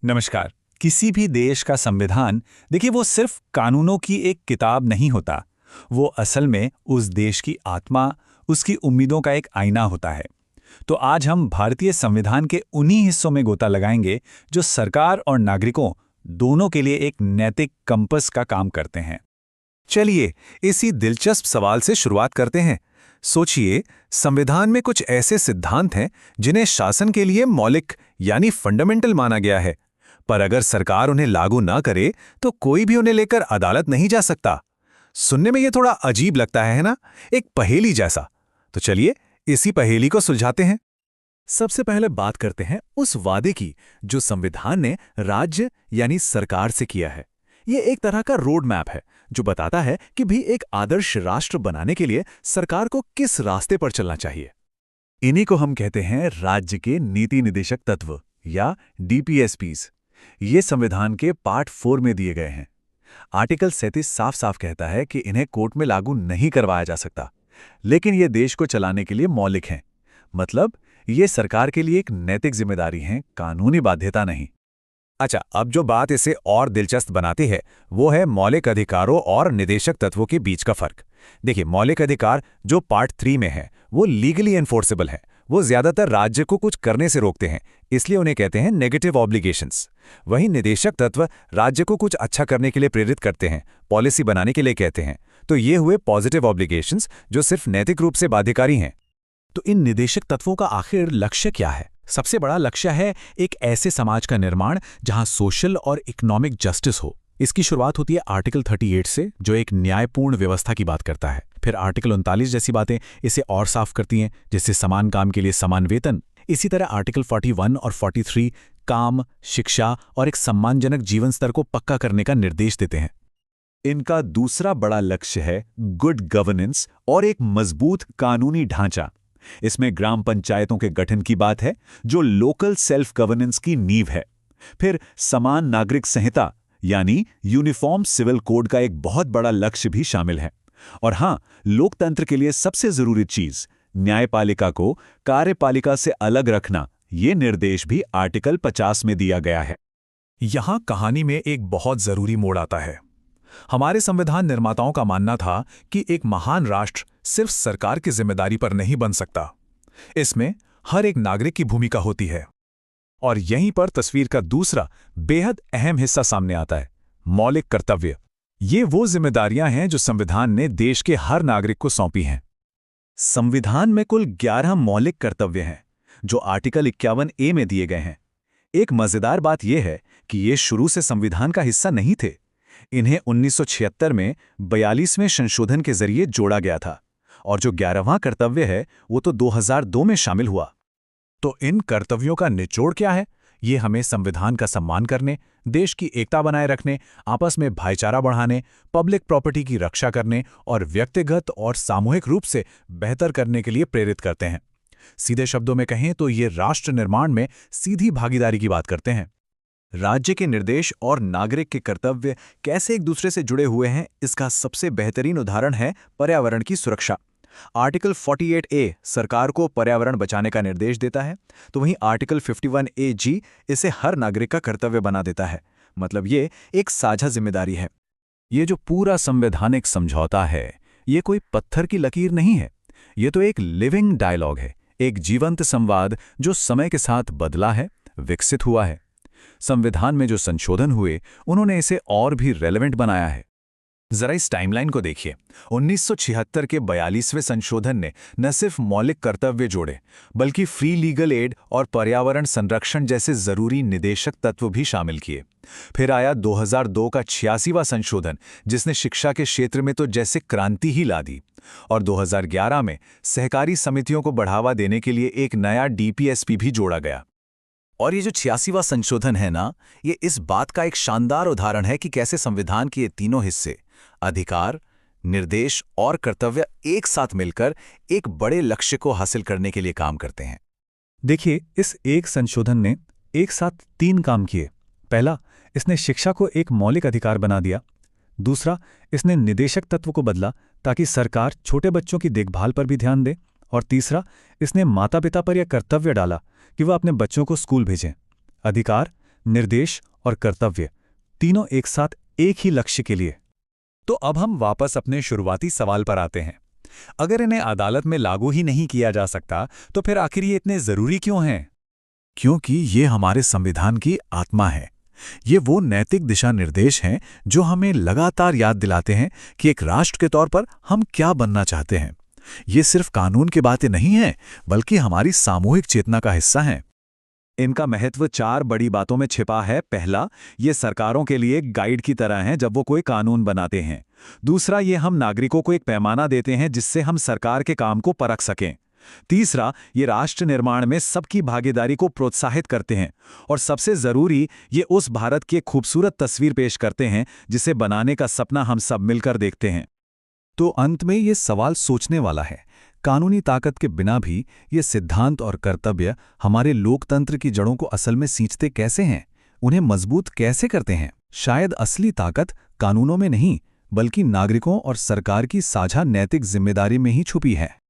नमस्कार। किसी भी देश का संविधान, देखिए, वो सिर्फ कानूनों की एक किताब नहीं होता। वो असल में उस देश की आत्मा, उसकी उम्मीदों का एक आईना होता है। तो आज हम भारतीय संविधान के उन्हीं हिस्सों में गोता लगाएंगे जो सरकार और नागरिकों दोनों के लिए एक नैतिक कंपस का काम करते हैं। चलिए इसी दिलचस्प सवाल से शुरुआत करते हैं। सोचिए, संविधान में कुछ ऐसे सिद्धांत हैं जिन्हें शासन के लिए मौलिक यानी फंडामेंटल माना गया है, पर अगर सरकार उन्हें लागू ना करे तो कोई भी उन्हें लेकर अदालत नहीं जा सकता। सुनने में ये थोड़ा अजीब लगता है ना, एक पहेली जैसा। तो चलिए इसी पहेली को सुलझाते हैं। सबसे पहले बात करते हैं उस वादे की जो संविधान ने राज्य यानी सरकार से किया है। ये एक तरह का रोड मैप है जो बताता है कि भी एक आदर्श राष्ट्र बनाने के लिए सरकार को किस रास्ते पर चलना चाहिए। इन्हीं को हम कहते हैं राज्य के नीति निदेशक तत्व या डीपीएसपीस। ये संविधान के पार्ट 4 में दिए गए हैं। आर्टिकल 37 साफ साफ कहता है कि इन्हें कोर्ट में लागू नहीं करवाया जा सकता, लेकिन ये देश को चलाने के लिए मौलिक हैं। मतलब ये सरकार के लिए एक नैतिक जिम्मेदारी है, कानूनी बाध्यता नहीं। अच्छा, अब जो बात इसे और दिलचस्प बनाती है वो है मौलिक अधिकारों और निदेशक तत्वों के बीच का फर्क। देखिए, मौलिक अधिकार जो पार्ट 3 में है वो लीगली एनफोर्सेबल है। वो ज्यादातर राज्य को कुछ करने से रोकते हैं, इसलिए उन्हें कहते हैं नेगेटिव ऑब्लिगेशंस। वहीं निदेशक तत्व राज्य को कुछ अच्छा करने के लिए प्रेरित करते हैं, पॉलिसी बनाने के लिए कहते हैं। तो ये हुए पॉजिटिव ऑब्लिगेशंस जो सिर्फ नैतिक रूप से बाध्यकारी हैं। तो इन निदेशक तत्वों का आखिर लक्ष्य क्या है? सबसे बड़ा लक्ष्य है एक ऐसे समाज का निर्माण जहां सोशल और इकोनॉमिक जस्टिस हो। इसकी शुरुआत होती है आर्टिकल 38 से, जो एक न्यायपूर्ण व्यवस्था की बात करता है। फिर आर्टिकल 39 जैसी बातें इसे और साफ करती हैं, जैसे समान काम के लिए समान वेतन। इसी तरह आर्टिकल 41 और 43 काम, शिक्षा और एक सम्मानजनक जीवन स्तर को पक्का करने का निर्देश देते हैं। इनका दूसरा बड़ा लक्ष्य है गुड गवर्नेंस और एक मजबूत कानूनी ढांचा। इसमें ग्राम पंचायतों के गठन की बात है जो लोकल सेल्फ गवर्नेंस की नींव है। फिर समान नागरिक संहिता यानी यूनिफॉर्म सिविल कोड का एक बहुत बड़ा लक्ष्य भी शामिल है। और हां, लोकतंत्र के लिए सबसे जरूरी चीज न्यायपालिका को कार्यपालिका से अलग रखना, ये निर्देश भी आर्टिकल 50 में दिया गया है। यहां कहानी में एक बहुत जरूरी मोड़ आता है। हमारे संविधान निर्माताओं का मानना था कि एक महान राष्ट्र सिर्फ सरकार की जिम्मेदारी पर नहीं बन सकता। इसमें हर एक नागरिक की भूमिका होती है। और यहीं पर तस्वीर का दूसरा बेहद अहम हिस्सा सामने आता है, मौलिक कर्तव्य। ये वो जिम्मेदारियां हैं जो संविधान ने देश के हर नागरिक को सौंपी हैं। संविधान में कुल 11 मौलिक कर्तव्य हैं जो आर्टिकल 51A में दिए गए हैं। एक मजेदार बात यह है कि ये शुरू से संविधान का हिस्सा नहीं थे। इन्हें 1976 में 42वें संशोधन के जरिए जोड़ा गया था, और जो 11वां कर्तव्य है वो तो 2002 में शामिल हुआ। तो इन कर्तव्यों का निचोड़ क्या है? ये हमें संविधान का सम्मान करने, देश की एकता बनाए रखने, आपस में भाईचारा बढ़ाने, पब्लिक प्रॉपर्टी की रक्षा करने और व्यक्तिगत और सामूहिक रूप से बेहतर करने के लिए प्रेरित करते हैं। सीधे शब्दों में कहें तो ये राष्ट्र निर्माण में सीधी भागीदारी की बात करते हैं। राज्य के निर्देश और नागरिक के कर्तव्य कैसे एक दूसरे से जुड़े हुए हैं, इसका सबसे बेहतरीन उदाहरण है पर्यावरण की सुरक्षा। आर्टिकल 48A सरकार को पर्यावरण बचाने का निर्देश देता है, तो वहीं आर्टिकल 51AG इसे हर नागरिक का कर्तव्य बना देता है। मतलब ये एक साझा जिम्मेदारी है। ये जो पूरा संवैधानिक समझौता है, ये कोई पत्थर की लकीर नहीं है। ये तो एक लिविंग डायलॉग है, एक जीवंत संवाद जो समय के साथ बदला है, विकसित हुआ है। संविधान में जो संशोधन हुए उन्होंने इसे और भी रेलेवेंट बनाया है। जरा इस टाइमलाइन को देखिए। 1976 के 42वें संशोधन ने न सिर्फ मौलिक कर्तव्य जोड़े, बल्कि फ्री लीगल एड और पर्यावरण संरक्षण जैसे जरूरी निदेशक तत्व भी शामिल किए। फिर आया 2002 का 86वां संशोधन, जिसने शिक्षा के क्षेत्र में तो जैसे क्रांति ही ला दी। और 2011 में सहकारी समितियों को बढ़ावा देने के लिए एक नया डीपीएसपी भी जोड़ा गया। और ये जो 86वां संशोधन है ना, ये इस बात का एक शानदार उदाहरण है कि कैसे संविधान के ये तीनों हिस्से अधिकार, निर्देश और कर्तव्य एक साथ मिलकर एक बड़े लक्ष्य को हासिल करने के लिए काम करते हैं। देखिए, इस एक संशोधन ने एक साथ 3 काम किए। पहला, इसने शिक्षा को एक मौलिक अधिकार बना दिया। दूसरा, इसने निदेशक तत्व को बदला ताकि सरकार छोटे बच्चों की देखभाल पर भी ध्यान दे। और तीसरा, इसने माता पिता पर यह कर्तव्य डाला कि वह अपने बच्चों को स्कूल भेजें। अधिकार, निर्देश और कर्तव्य, तीनों एक साथ एक ही लक्ष्य के लिए। तो अब हम वापस अपने शुरुआती सवाल पर आते हैं। अगर इन्हें अदालत में लागू ही नहीं किया जा सकता, तो फिर आखिर ये इतने जरूरी क्यों हैं? क्योंकि ये हमारे संविधान की आत्मा है। ये वो नैतिक दिशा निर्देश हैं जो हमें लगातार याद दिलाते हैं कि एक राष्ट्र के तौर पर हम क्या बनना चाहते हैं। ये सिर्फ कानून की बातें नहीं हैं, बल्कि हमारी सामूहिक चेतना का हिस्सा हैं। इनका महत्व 4 बड़ी बातों में छिपा है। पहला, ये सरकारों के लिए एक गाइड की तरह हैं जब वो कोई कानून बनाते हैं। दूसरा, ये हम नागरिकों को एक पैमाना देते हैं जिससे हम सरकार के काम को परख सकें। तीसरा, ये राष्ट्र निर्माण में सबकी भागीदारी को प्रोत्साहित करते हैं। और सबसे जरूरी, ये उस भारत की एक खूबसूरत तस्वीर पेश करते हैं जिसे बनाने का सपना हम सब मिलकर देखते हैं। तो अंत में ये सवाल सोचने वाला है, कानूनी ताकत के बिना भी ये सिद्धांत और कर्तव्य हमारे लोकतंत्र की जड़ों को असल में सींचते कैसे हैं, उन्हें मजबूत कैसे करते हैं? शायद असली ताकत कानूनों में नहीं, बल्कि नागरिकों और सरकार की साझा नैतिक जिम्मेदारी में ही छुपी है।